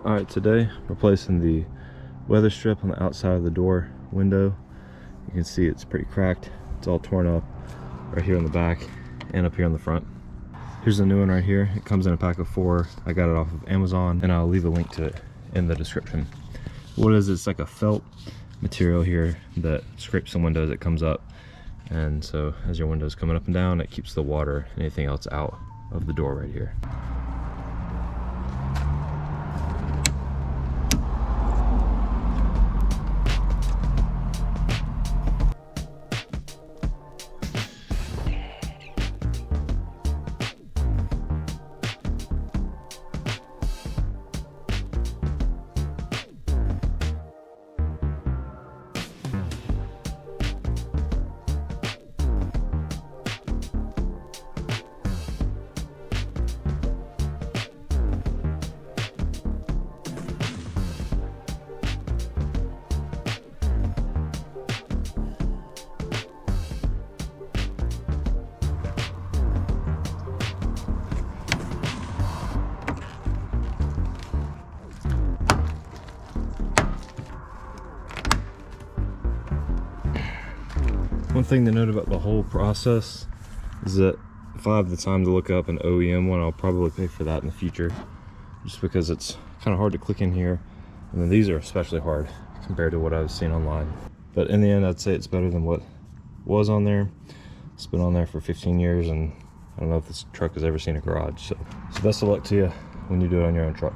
Alright, today replacing the weather strip on the outside of the door window. You can see it's pretty cracked. It's all torn up right here on the back and up here on the front. Here's a new one right here. It comes in a pack of 4. I got it off of Amazon, and I'll leave a link to it in the description. What is it's like a felt material here that scrapes the windows. It comes up, and so as your window's coming up and down, it keeps the water and anything else out of the door right here. One thing to note about the whole process is that if I have the time to look up an OEM one, I'll probably pay for that in the future, just because it's kind of hard to click in here, and then these are especially hard compared to what I was seeing online. But in the end, I'd say it's better than what was on there. It's been on there for 15 years, and I don't know if this truck has ever seen a garage. So best of luck to you when you do it on your own truck.